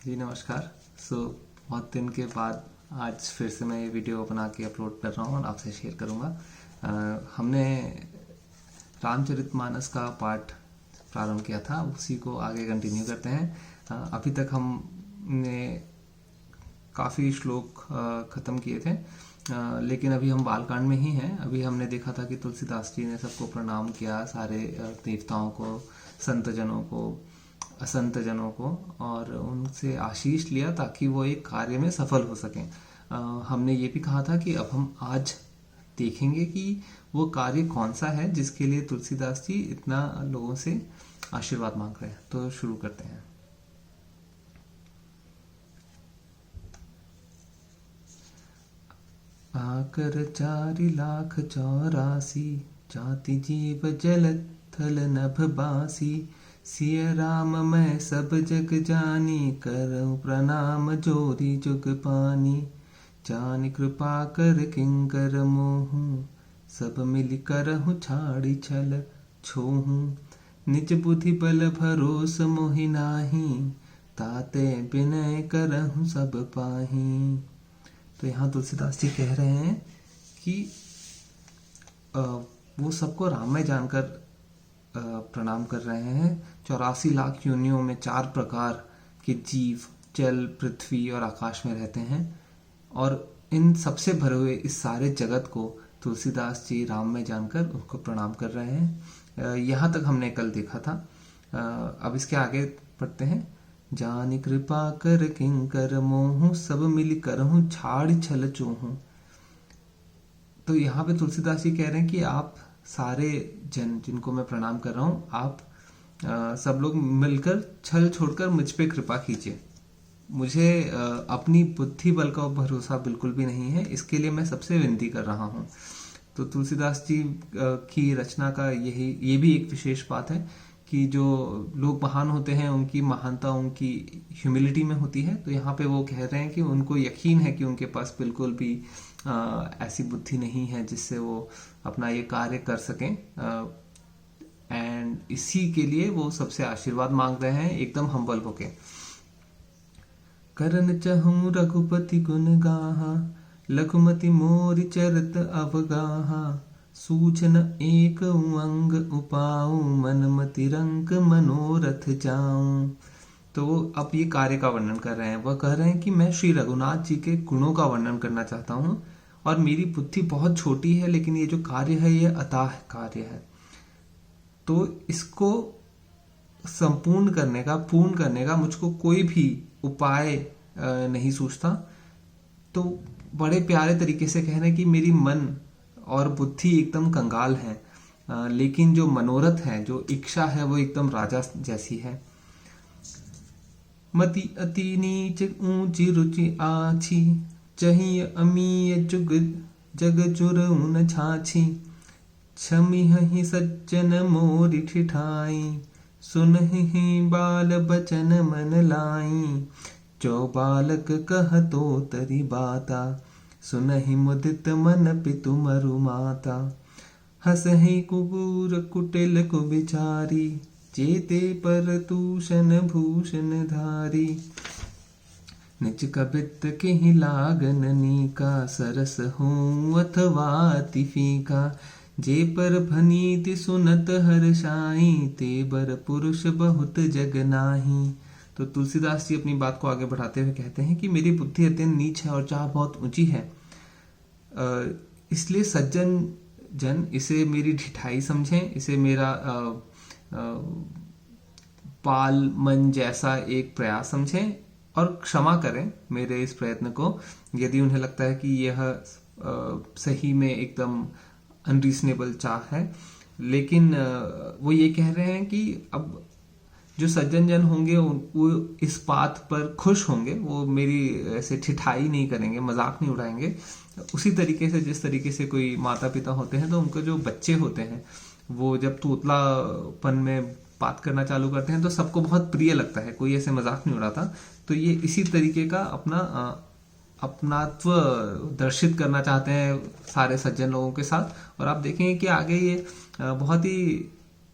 जी नमस्कार। बहुत दिन के बाद आज फिर से मैं ये वीडियो बना के अपलोड कर रहा हूँ और आपसे शेयर करूँगा। हमने रामचरितमानस का पाठ प्रारंभ किया था, उसी को आगे कंटिन्यू करते हैं। अभी तक हमने काफ़ी श्लोक ख़त्म किए थे, लेकिन अभी हम बालकांड में ही हैं। अभी हमने देखा था कि तुलसीदास जी ने सबको प्रणाम किया, सारे देवताओं को, संतजनों को, असंत जनों को, और उनसे आशीष लिया ताकि वो एक कार्य में सफल हो सकें। हमने ये भी कहा था कि अब हम आज देखेंगे कि वो कार्य कौन सा है जिसके लिए तुलसीदास जी इतना लोगों से आशीर्वाद मांग रहे हैं। तो शुरू करते हैं। आकर 4,84,00,000 जाति जीव जल थल नभ बासी। सिय राम मैं सब जग जानी, करऊं प्रणाम जोरी जुग पानी। जान कृपा कर किंकर मोहू, सब मिल करहु छाड़ी छल छोहू। निज बुद्धि बल भरोस मोहि नाही, ताते विनय करहु सब पाही। तो यहाँ तुलसीदास जी कह रहे हैं कि वो सबको राममय जानकर प्रणाम कर रहे हैं। 84,00,000 योनियों में 4 प्रकार के जीव जल, पृथ्वी और आकाश में रहते हैं, और इन सबसे भरे हुए इस सारे जगत को तुलसीदास जी राममय जानकर उनको प्रणाम कर रहे हैं। यहाँ तक हमने कल देखा था। अब इसके आगे पढ़ते हैं। जानि कृपा कर किंकर मोहू, सब मिल करहूं छाड़ छल चोहू। तो यहाँ पे तुलसीदास जी कह रहे हैं कि आप सारे जन जिनको मैं प्रणाम कर रहा हूँ, आप सब लोग मिलकर छल छोड़कर मुझ पे कृपा कीजिए। मुझे अपनी बुद्धि बल का भरोसा बिल्कुल भी नहीं है, इसके लिए मैं सबसे विनती कर रहा हूँ। तो तुलसीदास जी की रचना का ये भी एक विशेष बात है कि जो लोग महान होते हैं उनकी महानता उनकी ह्यूमिलिटी में होती है। तो यहाँ पे वो कह रहे हैं कि उनको यकीन है कि उनके पास बिल्कुल भी ऐसी बुद्धि नहीं है जिससे वो अपना ये कार्य कर सकें, एंड इसी के लिए वो सबसे आशीर्वाद मांग रहे हैं एकदम हम्बल होके। करन चहूँ रघुपति गुण गाहा, लघुमति मोरि चरित अवगाहा। सूचन एक अंग उपाऊं, मन मति रंक मनोरथ जाऊं। तो वो अब ये कार्य का वर्णन कर रहे हैं। वह कह रहे हैं कि मैं श्री रघुनाथ जी के गुणों का वर्णन करना चाहता हूँ, और मेरी बुद्धि बहुत छोटी है, लेकिन ये जो कार्य है ये अथाह कार्य है। तो इसको संपूर्ण करने का, पूर्ण करने का मुझको कोई भी उपाय नहीं सूझता। तो बड़े प्यारे तरीके से कह रहे हैं कि मेरी मन और बुद्धि एकदम कंगाल है, लेकिन जो मनोरथ है, जो इच्छा है, वो एकदम राजा जैसी है। मति अति नीच ऊंची रुचि आछी, चाहिए अमीय जुग जग जुरऊ न छाछी। छमिहि सज्जन मोरि ठिठाई, सुनहि बाल बचन मन लाई। जो बालक कहतो तरी बाता, सुनहि मुदित मन पितु मरु माता। हसहि कुबूर कुटिल कुबिचारी, जेते पर तूषण भूषण धारी। निज कबित केहि लागन नीका, सरस हों अथवा अति फीका। जे पर भनीति सुनत हर्षाई, ते बर पुरुष बहुत जग नाही। तो तुलसीदास जी अपनी बात को आगे बढ़ाते हुए कहते हैं कि मेरी बुद्धि अत्यंत नीच है और चाह बहुत ऊंची है, इसलिए सज्जन जन इसे मेरी ढिठाई समझें, इसे मेरा बाल मन जैसा एक प्रयास समझें और क्षमा करें मेरे इस प्रयत्न को, यदि उन्हें लगता है कि यह सही में एकदम अनरीजनेबल चाह है। लेकिन वो ये कह रहे हैं कि अब जो सज्जन जन होंगे वो इस बात पर खुश होंगे, वो मेरी ऐसे ठिठाई नहीं करेंगे, मजाक नहीं उड़ाएंगे। उसी तरीके से जिस तरीके से कोई माता पिता होते हैं तो उनके जो बच्चे होते हैं वो जब तोतलापन में बात करना चालू करते हैं तो सबको बहुत प्रिय लगता है, कोई ऐसे मजाक नहीं उड़ाता। तो ये इसी तरीके का अपनात्व दर्शित करना चाहते हैं सारे सज्जन लोगों के साथ। और आप देखेंगे कि आगे ये बहुत ही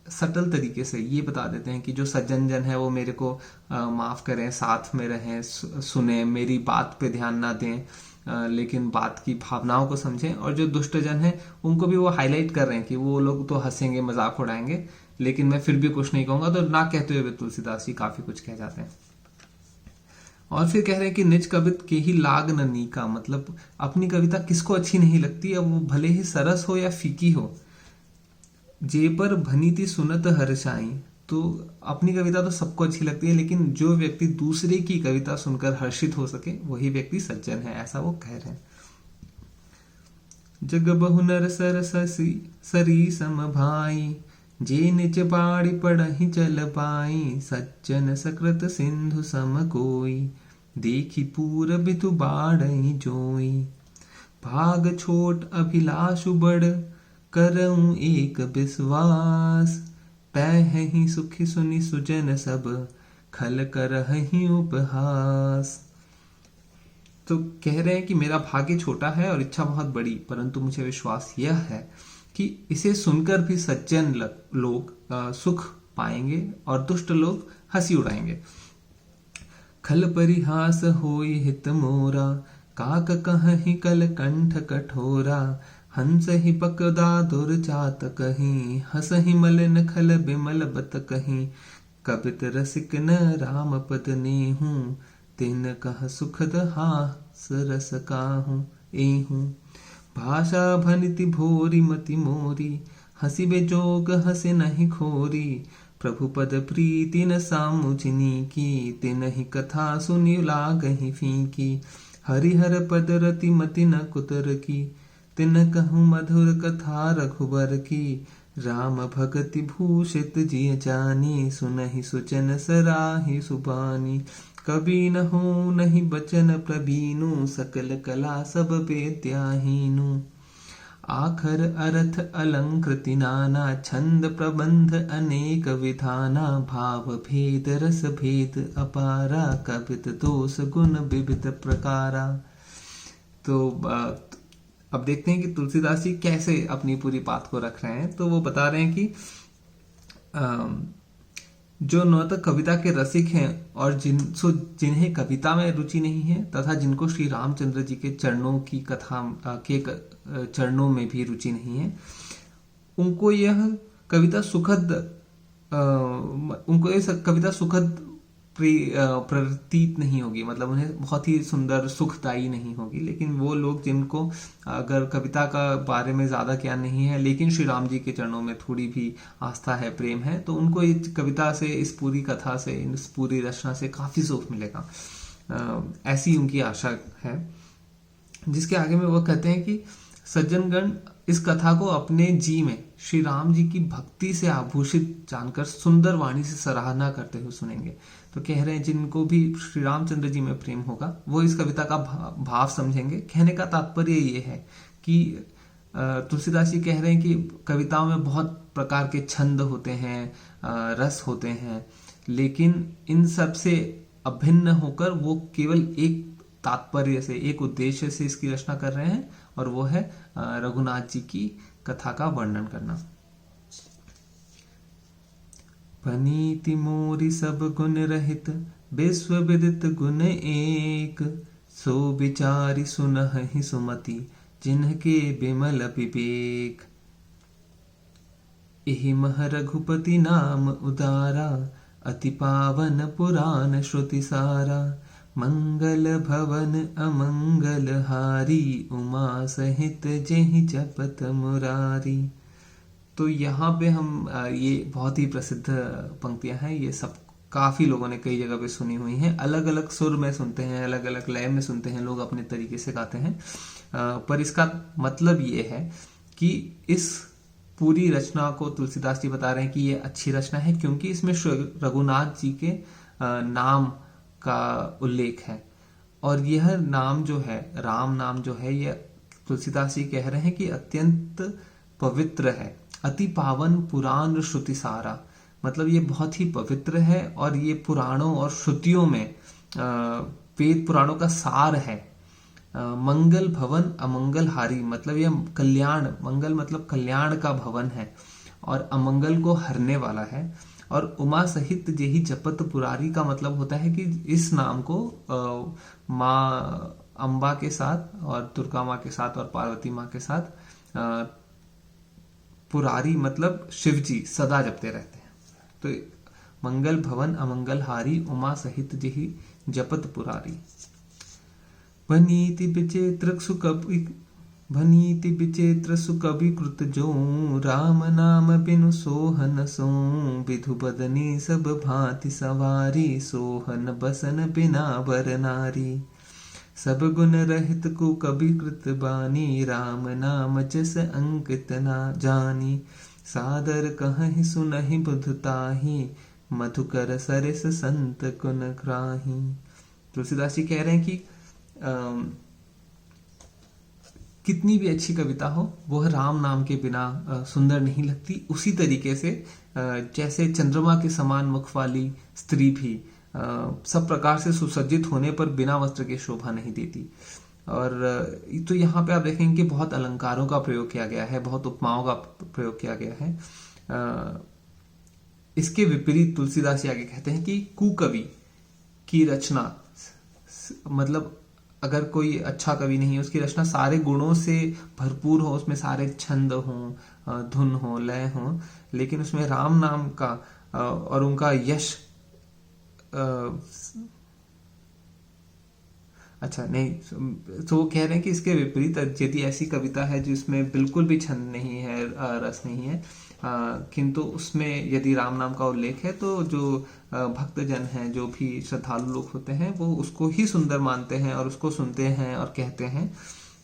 सटल तरीके से ये बता देते हैं कि जो सज्जन जन है वो मेरे को माफ करें, साथ में रहें, सुने, मेरी बात पे ध्यान ना दें, लेकिन बात की भावनाओं को समझें। और जो दुष्ट जन है उनको भी वो हाईलाइट कर रहे हैं कि वो लोग तो हंसेंगे, मजाक उड़ाएंगे, लेकिन मैं फिर भी कुछ नहीं कहूंगा। तो ना कहते हुए तुलसीदास जी काफी कुछ कह जाते हैं। और फिर कह रहे हैं कि निज कवित के ही लाग न नीका, मतलब अपनी कविता किसको अच्छी नहीं लगती, अब वो भले ही सरस हो या फीकी हो। जे पर भनीति सुनत हर्षाई, तो अपनी कविता तो सबको अच्छी लगती है, लेकिन जो व्यक्ति दूसरे की कविता सुनकर हर्षित हो सके वही व्यक्ति सज्जन है, ऐसा वो कह रहे हैं। जग बहु नर सर सरी सम भाई, जे निज बाड़ी पढ़हि चल पाई, सज्जन सकृत सिंधु सम कोई, देखी पूर बितु बाढ़ई जोई। भाग छोट अभिलाषु बड़, करऊं एक विश्वास, पैहि सुखी सुनि सुजन सब, खल करहि उपहास। तो कह रहे हैं कि मेरा भाग्य छोटा है और इच्छा बहुत बड़ी, परंतु मुझे विश्वास यह है कि इसे सुनकर भी सज्जन लोग सुख पाएंगे और दुष्ट लोग हंसी उड़ाएंगे। खल परिहास होई हित मोरा, काक कहहि कल कंठ कठोरा, हंस ही पकदा दुर्जात कहीं, हंसहि मलिन खल बिमल बत कहीं, कबित रसिक न राम पद नेहू, तिन कह सुखद हास रस काहू एहू। भाषा भनिति भोरी मति मोरी, हंसी बेजोग हंसे नहीं खोरी, प्रभु पद प्रीति न सामुझनी की, तिनहि कथा सुनि लागहि फीकी। हरिहर पद रति मति न कुतर की, तिन कहूँ मधुर कथा रघुबर की, राम भगति भूषित जिय जानी, सुनहि सुचन सराहि सुबानी। कवि न हो नहीं बचन प्रबीनु, सकल कला सब बेत्याहीनु। आखर अर्थ अलंकृति नाना, छंद प्रबंध अनेक विधाना, भाव भेद रस भेद अपारा, कवित दोष गुण विविध प्रकारा। तो अब देखते हैं कि तुलसीदास जी कैसे अपनी पूरी बात को रख रहे हैं। तो वो बता रहे हैं कि जो न तो कविता के रसिक हैं और जिन्हें कविता में रुचि नहीं है, तथा जिनको श्री रामचंद्र जी के चरणों की कथा के चरणों में भी रुचि नहीं है, उनको यह कविता सुखद प्रतीत नहीं होगी, मतलब उन्हें बहुत ही सुंदर सुखदायी नहीं होगी। लेकिन वो लोग जिनको अगर कविता का बारे में ज्यादा ज्ञान नहीं है, लेकिन श्री राम जी के चरणों में थोड़ी भी आस्था है, प्रेम है, तो उनको इस कविता से, इस पूरी कथा से, इस पूरी रचना से काफी सुख मिलेगा, ऐसी उनकी आशा है। जिसके आगे में वो कहते हैं कि सज्जनगण इस कथा को अपने जी में श्री राम जी की भक्ति से आभूषित जानकर सुंदर वाणी से सराहना करते हुए सुनेंगे। तो कह रहे हैं जिनको भी श्री रामचंद्र जी में प्रेम होगा वो इस कविता का भाव समझेंगे। कहने का तात्पर्य ये है कि तुलसीदास जी कह रहे हैं कि कविताओं में बहुत प्रकार के छंद होते हैं, रस होते हैं, लेकिन इन सब से अभिन्न होकर वो केवल एक तात्पर्य से, एक उद्देश्य से इसकी रचना कर रहे हैं, और वो है रघुनाथ जी की कथा का वर्णन करना। पनीति मोरी सब गुण रहित, विश्व विदित गुण एक, सो विचारी सुनहि सुमति, जिनके विमल विवेक। एहि मह रघुपति नाम उदारा, अति पावन पुराण श्रुति सारा, मंगल भवन अमंगल हारी, उमा सहित जेहि जपत मुरारी। तो यहाँ पे हम ये बहुत ही प्रसिद्ध पंक्तियां हैं, ये सब काफी लोगों ने कई जगह पे सुनी हुई हैं, अलग अलग सुर में सुनते हैं, अलग अलग लय में सुनते हैं, लोग अपने तरीके से गाते हैं। पर इसका मतलब ये है कि इस पूरी रचना को तुलसीदास जी बता रहे हैं कि ये अच्छी रचना है क्योंकि इसमें रघुनाथ जी के नाम का उल्लेख है। और यह नाम जो है, राम नाम जो है, यह तुलसीदास जी कह रहे हैं कि अत्यंत पवित्र है। अति पावन पुराण श्रुति सारा, मतलब ये बहुत ही पवित्र है और ये पुराणों और श्रुतियों में वेद पुराणों का सार है। मंगल भवन अमंगल हारी, मतलब यह कल्याण, मंगल मतलब कल्याण का भवन है, और अमंगल को हरने वाला है। और उमा सहित जेहि जपत पुरारी का मतलब होता है कि इस नाम को माँ अम्बा के साथ और दुर्गा माँ के साथ और पार्वती माँ के साथ पुरारी मतलब शिव जी सदा जपते रहते हैं। तो मंगल भवन अमंगल हारी उमा सहित जेहि जपत पुरारी। भनीति विचित्र सुकविकृत जो राम नाम बिनु सोहन सो विधु बदनी सब भांति सवारी सोहन बसन बिना बर नारी। सब गुण रहित को कविकृत बानी राम नाम जस अंकित ना जानी। सादर कहहि सुनहि बुधताही मधुकर सरस संत कुन ग्राही। तुलसीदास जी कह रहे हैं कि कितनी भी अच्छी कविता हो वह राम नाम के बिना सुंदर नहीं लगती। उसी तरीके से जैसे चंद्रमा के समान मुख वाली स्त्री भी सब प्रकार से सुसज्जित होने पर बिना वस्त्र के शोभा नहीं देती। और तो यहाँ पे आप देखेंगे कि बहुत अलंकारों का प्रयोग किया गया है, बहुत उपमाओं का प्रयोग किया गया है। इसके विपरीत तुलसीदास जी आगे कहते हैं कि कुकवि की रचना मतलब अगर कोई अच्छा कवि नहीं है, उसकी रचना सारे गुणों से भरपूर हो, उसमें सारे छंद हों, धुन हो, लय हो, लेकिन उसमें राम नाम का और उनका यश अच्छा नहीं, तो वो कह रहे हैं कि इसके विपरीत यदि ऐसी कविता है जिसमें बिल्कुल भी छंद नहीं है, रस नहीं है, किंतु उसमें यदि राम नाम का उल्लेख है तो जो भक्तजन हैं, जो भी श्रद्धालु लोग होते हैं, वो उसको ही सुंदर मानते हैं और उसको सुनते हैं और कहते हैं,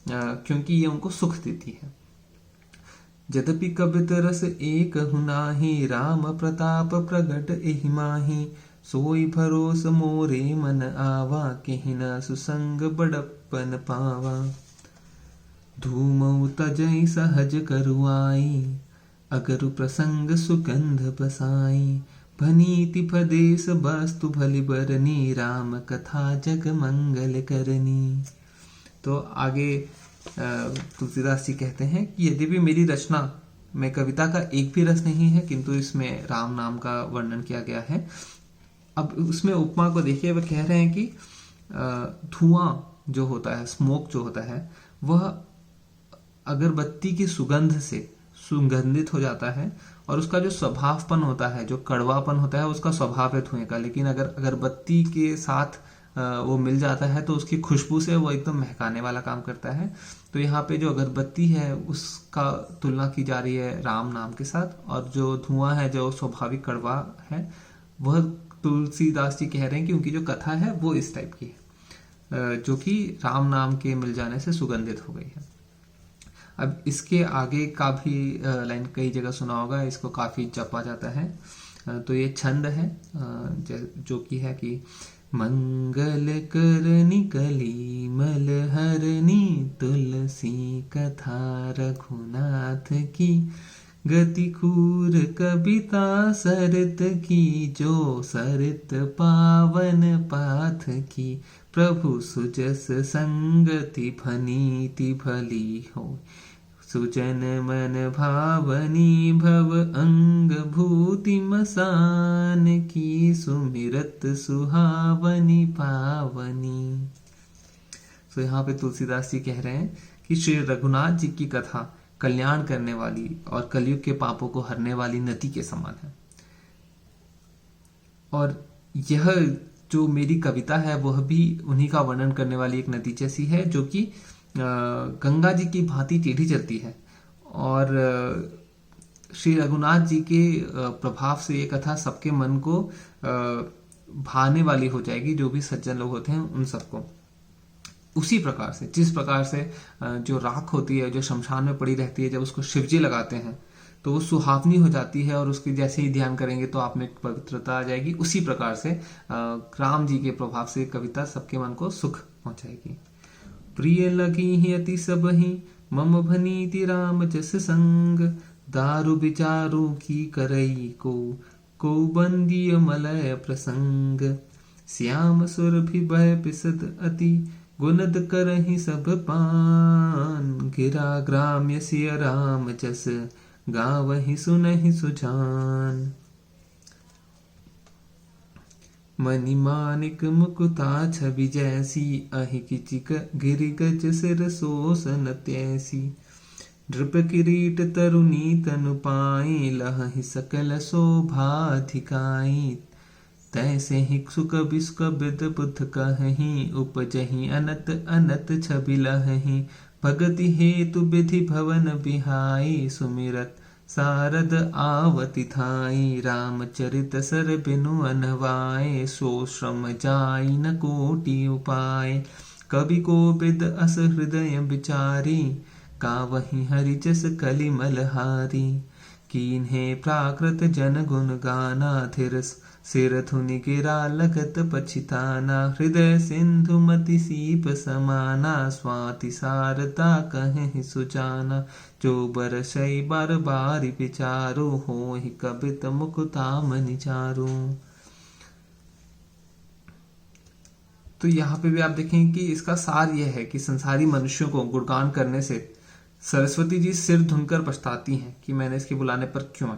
क्योंकि ये उनको सुख देती है। यद्यपि कवित रस एक हुनाही राम प्रताप प्रगट एहि माही। सोई भरोस मोरे मन आवा केहि न सुसंग बड़प्पन पावा। धूमऊ तजई सहज करुआई अगरु प्रसंग सुगंध बसाई। भनीति फदेश वस्तु भली बरनी राम कथा जग मंगल करनी। तो आगे तुलसीदास जी कहते हैं कि यदि भी मेरी रचना में कविता का एक भी रस नहीं है, किंतु इसमें राम नाम का वर्णन किया गया है। अब उसमें उपमा को देखिए, वह कह रहे हैं कि धुआं जो होता है, स्मोक जो होता है, वह अगरबत्ती की सुगंध से सुगंधित हो जाता है और उसका जो स्वभावपन होता है, जो कड़वापन होता है, उसका स्वभाव है धुएं का। लेकिन अगर अगरबत्ती के साथ वो मिल जाता है तो उसकी खुशबू से वो एकदम महकाने वाला काम करता है। तो यहाँ पे जो अगरबत्ती है उसका तुलना की जा रही है राम नाम के साथ, और जो धुआं है जो स्वाभाविक कड़वा है, वह तुलसीदास जी कह रहे हैं कि उनकी जो कथा है वो इस टाइप की है, जो कि राम नाम के मिल जाने से सुगंधित हो गई है। अब इसके आगे का भी लाइन कई जगह सुना होगा, इसको काफी जपा जाता है। तो ये छंद है जो कि है कि मंगल करनी कली मल हरनी तुलसी कथा रघुनाथ की। गति खूर कविता सरित की जो सरित पावन पाथ की। प्रभु सुजस संगति भनीति भली हो सुजन मन भावनी भव अंग भूति मसान की। सुमिरत सुहावनी पावनी। तो यहाँ पे तुलसीदास जी कह रहे हैं कि श्री रघुनाथ जी की कथा कल्याण करने वाली और कलयुग के पापों को हरने वाली नदी के समान है। और यह जो मेरी कविता है वह भी उन्हीं का वर्णन करने वाली एक नदी जैसी है, जो कि गंगा जी की भांति टेढ़ी चलती है। और श्री रघुनाथ जी के प्रभाव से ये कथा सबके मन को भाने वाली हो जाएगी, जो भी सज्जन लोग होते हैं उन सबको। उसी प्रकार से, जिस प्रकार से जो राख होती है जो शमशान में पड़ी रहती है, जब उसको शिवजी लगाते हैं तो वो सुहावनी हो जाती है और उसके जैसे ही ध्यान करेंगे तो आप में पवित्रता आ जाएगी। उसी प्रकार से राम जी के प्रभाव से कविता सबके मन को सुख पहुंचाएगी। प्रिय लगी ही अति सब ही मम भनीति राम जस संग। दारु विचारू की करई को बंदिय मलय प्रसंग। श्याम सुर भी भय पिसद अति गुनद करहि सब पान। गिरा ग्राम्य सिय राम जस गावहि सुनहि सुजान। मणि मानिक मुकुता छवि जैसी, अहि किचिक गिरि गज सिर सोसन तैसी। नृप किरीट तरुणी तनु पाई, लहहि सकल शोभा अधिकाई। तैसे ही सुकबि सुकबिद बुध कहहीं, उपजहि अनत अनत छबि लहहीं। भगति हेतु विधि भवन बिहाई, सुमिरत सारद आवति थाई। रामचरित सर बिनु अनवाए, सो श्रम जाई न कोटि उपाय। कवि कोविद अस हृदय विचारी, कावहि हरि जस कलिमल हारी। कीन्हे प्राकृत जन गुण गाना, थिर सिर धुनि गिरा लगत पछिताना। हृदय सिंधु मति सीप समाना, स्वाति सारदा कहीं सुजाना। जो बरसई बार बारी विचारो, होहि कबित मुकुता मनि चारो। तो यहाँ पे भी आप देखेंगे कि इसका सार यह है कि संसारी मनुष्यों को गुणगान करने से सरस्वती जी सिर धुनकर पछताती हैं कि मैंने इसके बुलाने पर क्यों आई।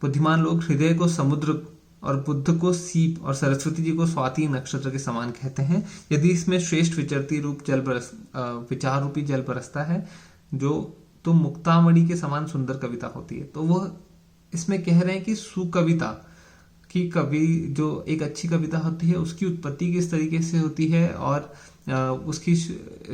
बुद्धिमान लोग हृदय को समुद्र और बुद्ध को सीप और सरस्वती जी को स्वाति नक्षत्र के समान कहते हैं। यदि इसमें श्रेष्ठ विचरती रूप विचार रूपी जल बरसता है, जो तो मुक्तामणि के समान सुंदर कविता होती है। तो वह इसमें कह रहे हैं कि सुकविता की कवि जो एक अच्छी कविता होती है, उसकी उत्पत्ति किस तरीके से होती है और उसकी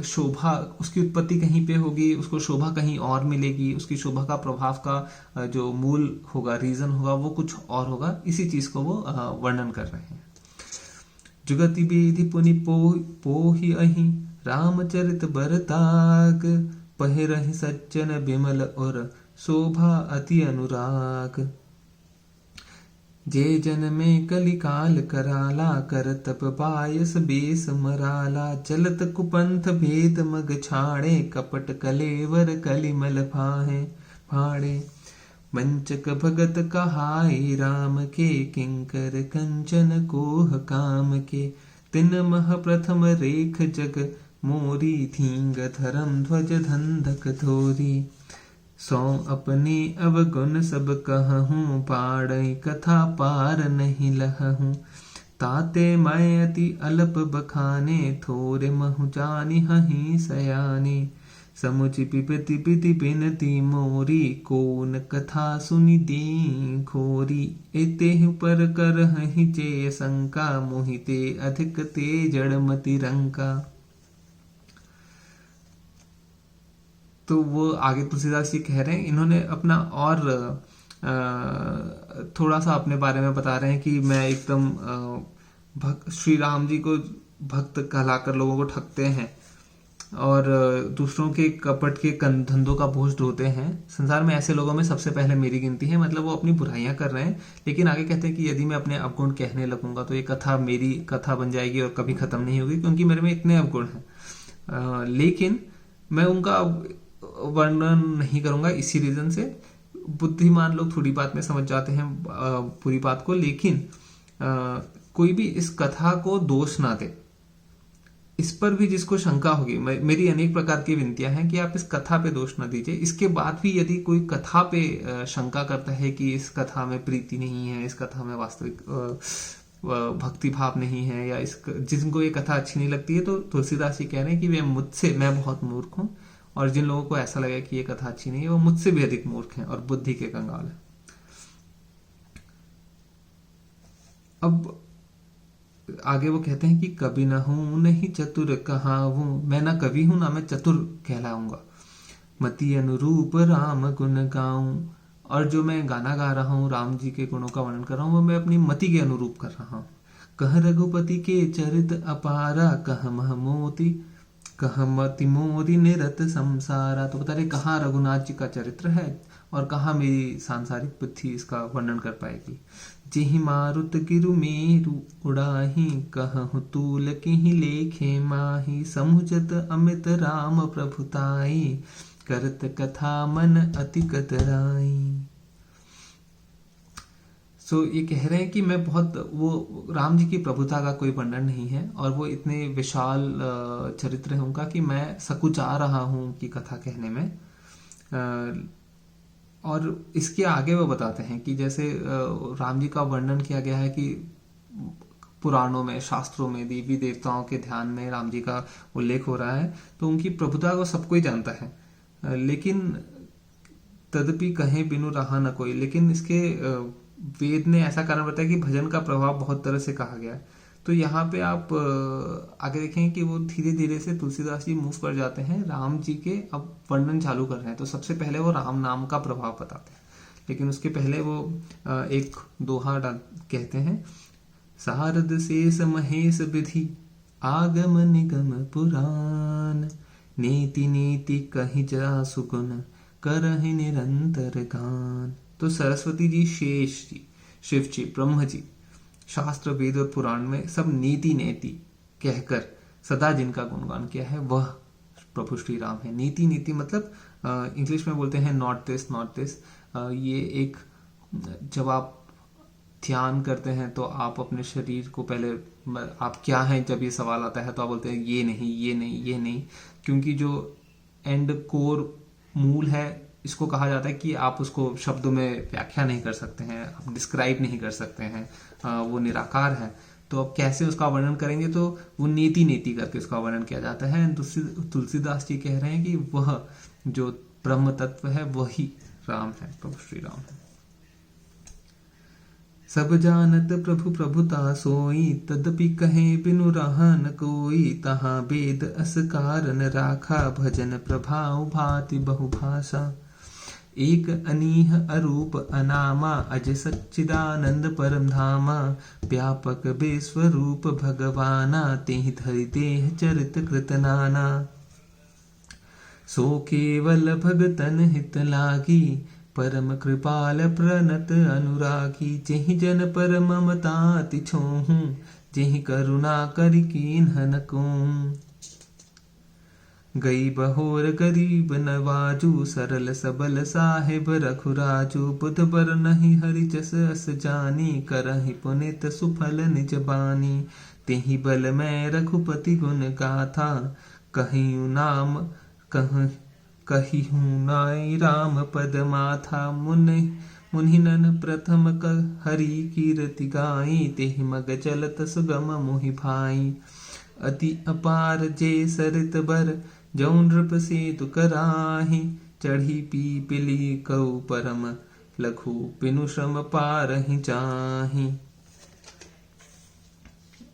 शोभा, उसकी उत्पत्ति कहीं पे होगी, उसको शोभा कहीं और मिलेगी, उसकी शोभा का प्रभाव का जो मूल होगा, रीजन होगा, वो कुछ और होगा। इसी चीज को वो वर्णन कर रहे हैं। जुगति विधि पुनि पोहि अहि, रामचरित बरताग। पहिरहि सज्जन बिमल और, शोभा अति अनुराग। जे जन में कलिकाल कराला, कर तप बायस बेस मराला। चलत कुपंथ भेद मग छाड़े, कपट कलेवर कलिमल फाड़े। वंचक भगत कहाई राम के, किंकर कंचन कोह काम के। तिन मह प्रथम रेख जग मोरी, थींग धर्म ध्वज धंधक धोरी। सौ अपने अवगुण सब कहूँ, पाड़ई कथा पार नहीं लहूँ। ताते मैं अति अल्प बखाने, थोरे महु जानी हहीं सयाने। समुचि पिपति पिति बिनती मोरी, कौन कथा सुनि दे खोरी। एते पर कर हहीं चे शंका, मोहिते अधिक ते जड़मति रंका। तो वो आगे तुलसीदास जी कह रहे हैं, इन्होंने अपना और थोड़ा सा अपने बारे में बता रहे हैं कि मैं एकदम श्री राम जी को भक्त कहलाकर लोगों को ठगते हैं और दूसरों के कपट के धंधों का बोझ ढोते हैं। संसार में ऐसे लोगों में सबसे पहले मेरी गिनती है। मतलब वो अपनी बुराइयां कर रहे हैं, लेकिन आगे कहते हैं कि यदि मैं अपने अवगुण कहने लगूंगा तो ये कथा मेरी कथा बन जाएगी और कभी खत्म नहीं होगी, क्योंकि मेरे में इतने अवगुण हैं। लेकिन मैं उनका वर्णन नहीं करूंगा इसी रीजन से। बुद्धिमान लोग थोड़ी बात में समझ जाते हैं पूरी बात को, लेकिन कोई भी इस कथा को दोष ना दे। इस पर भी जिसको शंका होगी, मेरी अनेक प्रकार की विनतियां हैं कि आप इस कथा पे दोष न दीजिए। इसके बाद भी यदि कोई कथा पे शंका करता है कि इस कथा में प्रीति नहीं है, इस कथा में वास्तविक भक्ति भाव नहीं है, या जिनको ये कथा अच्छी नहीं लगती है, तो तुलसीदास जी कह रहे हैं कि मैं बहुत मूर्ख हूँ, और जिन लोगों को ऐसा लगे कि ये कथा अच्छी नहीं है, वो मुझसे भी अधिक मूर्ख हैं और बुद्धि के कंगाल हैं। अब आगे वो कहते हैं कि कवि न हूं नहीं चतुर कहाऊं, मैं ना कवि हूं ना मैं चतुर कहलाऊंगा। मति अनुरूप राम गुण गाऊं, और जो मैं गाना गा रहा हूँ, राम जी के गुणों का वर्णन कर रहा हूँ, वो मैं अपनी मति के अनुरूप कर रहा हूँ। कह रघुपति के चरित अपारा, कह मह मोती कह मति मोरी निरत संसारा। तो बता रहे कहाँ रघुनाथ जी का चरित्र है और कहाँ मेरी सांसारिक बुद्धि इसका वर्णन कर पाएगी। जिहि मारुत गिरु मेरु उड़ाही, कहु तूल किहि लेखे माही। समुझत अमित राम प्रभुताई, करत कथा मन अति कतराई। सो ये कह रहे हैं कि मैं बहुत, वो राम जी की प्रभुता का कोई वर्णन नहीं है, और वो इतने विशाल चरित्र है उनका कि मैं सकुचा रहा हूँ उनकी कथा कहने में। और इसके आगे वो बताते हैं कि जैसे राम जी का वर्णन किया गया है कि पुराणों में, शास्त्रों में देवी देवताओं के ध्यान में राम जी का उल्लेख हो रहा है, तो उनकी प्रभुता को सब कोई जानता है। लेकिन तदपि कहें बिनु रहा न कोई, लेकिन इसके वेद ने ऐसा कारण बताया कि भजन का प्रभाव बहुत तरह से कहा गया है। तो यहाँ पे आप आगे देखें कि वो धीरे धीरे से तुलसीदास जी मूव कर जाते हैं, राम जी के अब वर्णन चालू कर रहे हैं। तो सबसे पहले वो राम नाम का प्रभाव बताते हैं, लेकिन उसके पहले वो एक दोहा कहते हैं, सारद शेष महेश विधि आगम निगम पुराण, नीति नीति कहीं जा सुगुन करहि निरंतर गान। तो सरस्वती जी, शेष जी, शिव जी, ब्रह्म जी, शास्त्र वेद और पुराण में सब नीति नेति कहकर सदा जिनका गुणगान किया है वह प्रभु श्री राम है। नीति नीति मतलब इंग्लिश में बोलते हैं नॉट दिस नॉट दिस। ये एक, जब आप ध्यान करते हैं तो आप अपने शरीर को पहले, आप क्या हैं, जब ये सवाल आता है तो आप बोलते हैं ये नहीं, ये नहीं, ये नहीं, क्योंकि जो एंड कोर मूल है, इसको कहा जाता है कि आप उसको शब्दों में व्याख्या नहीं कर सकते हैं, आप डिस्क्राइब नहीं कर सकते हैं, वो निराकार है। तो अब कैसे उसका वर्णन करेंगे, तो वो नीति नीति करके उसका वर्णन किया जाता है। तुलसीदास जी कह रहे हैं कि वह जो ब्रह्म तत्व है वही राम है, प्रभु श्री राम है। सब जानत प्रभु प्रभुता सोई, तदपि कहे बिनु रहा न कोई, तहाँ वेद अस कारण राखा, भजन प्रभाव भाति बहुभाषा। एक अनीह अरूप अनामा, अज सच्चिदानंद परम धामा, व्यापक बेस्वरूप भगवाना, तेहि धरि देह चरित कृत नाना। सो केवल भगतन हित लागी, परम कृपाल प्रणत अनुरागी, जेहि जन पर ममता अति छोहूं, जेहि करुणा करि कीन्ह न कोहूं। गई बहोर गरीब नवाजू, सरल सबल साहिब रघुराजू, बुध बर नहीं हरि जस अस जानी, करहि पुनित सुफल निज बानी। तेहि बल मैं रघुपति गुण गाथा, कहियूं नाम कहिहूं नाई राम पद माथा। मुनिनन प्रथम हरि कीरति गाई, तेहि मग चलत सुगम मोहि भाई। अति अपार जे सरित बर, जौं नृप सेतु कराहि, चढ़ी पीपिली कऊ परम लघु, बिनु श्रम पारहि जाहि।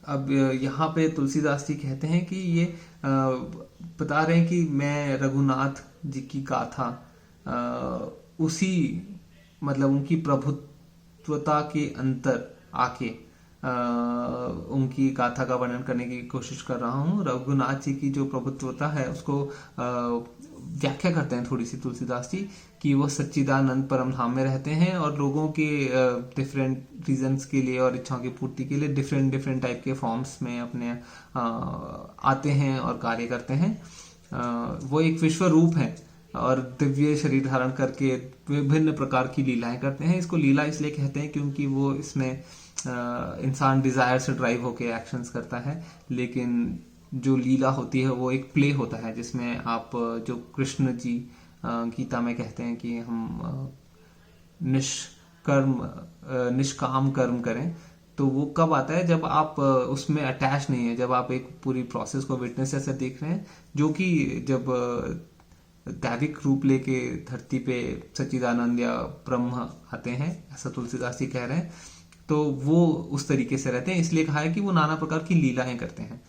अब यहाँ पे तुलसीदास जी कहते हैं कि ये बता रहे हैं कि मैं रघुनाथ जी की गाथा उसी, मतलब उनकी प्रभुत्वता के अंतर आके उनकी गाथा का वर्णन करने की कोशिश कर रहा हूँ। रघुनाथ जी की जो प्रभुत्वता है उसको व्याख्या करते हैं थोड़ी सी तुलसीदास जी, कि वो सच्चिदानंद परम धाम में रहते हैं और लोगों के डिफरेंट रीजंस के लिए और इच्छाओं की पूर्ति के लिए डिफरेंट डिफरेंट टाइप के फॉर्म्स में अपने आते हैं और कार्य करते हैं। वो एक विश्व रूप है और दिव्य शरीर धारण करके विभिन्न प्रकार की लीलाएं करते हैं। इसको लीला इसलिए कहते हैं क्योंकि वो इसमें इंसान डिजायर से ड्राइव होके एक्शंस करता है, लेकिन जो लीला होती है वो एक प्ले होता है जिसमें आप, जो कृष्ण जी गीता में कहते हैं कि हम निष्काम कर्म करें, तो वो कब आता है, जब आप उसमें अटैच नहीं है, जब आप एक पूरी प्रोसेस को विटनेस ऐसे देख रहे हैं, जो कि जब दैविक रूप लेके धरती पे सच्चिदानंद या ब्रह्म आते हैं, ऐसा तुलसीदास जी कह रहे हैं, तो वो उस तरीके से रहते हैं। इसलिए कहा है कि वो नाना प्रकार की लीलाएं करते हैं।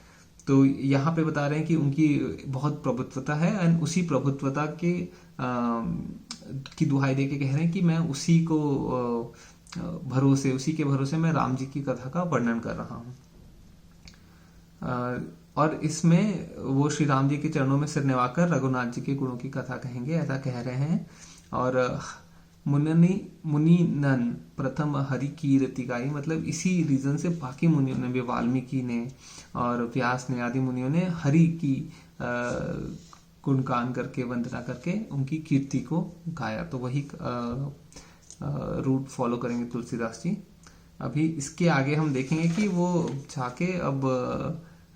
तो यहाँ पे बता रहे हैं कि उनकी बहुत प्रभुत्वता है एंड उसी प्रभुत्वता के की दुहाई दे के कह रहे हैं कि मैं उसी को भरोसे, उसी के भरोसे मैं राम जी की कथा का वर्णन कर रहा हूँ। और इसमें वो श्री राम जी के चरणों में सिर निवाकर रघुनाथ जी के गुणों की कथा कहेंगे, ऐसा कह रहे हैं। और मुनिनन प्रथम हरि कीरति गाई, मतलब इसी रीजन से बाकी मुनियों ने भी, वाल्मीकि ने और व्यास ने आदि मुनियों ने हरि की गुणगान करके, वंदना करके उनकी कीर्ति को गाया। तो वही रूट फॉलो करेंगे तुलसीदास जी। अभी इसके आगे हम देखेंगे कि वो जाके अब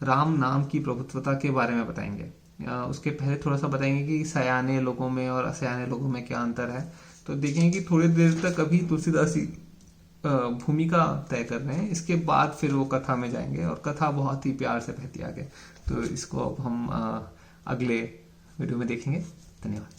राम नाम की प्रभुत्वता के बारे में बताएंगे। उसके पहले थोड़ा सा बताएंगे कि सयाने लोगों में और असयाने लोगों में क्या अंतर है। तो देखेंगे कि थोड़ी देर तक अभी तुलसीदास जी भूमिका तय कर रहे हैं, इसके बाद फिर वो कथा में जाएंगे और कथा बहुत ही प्यार से बहती आगे। तो इसको अब हम अगले वीडियो में देखेंगे। धन्यवाद।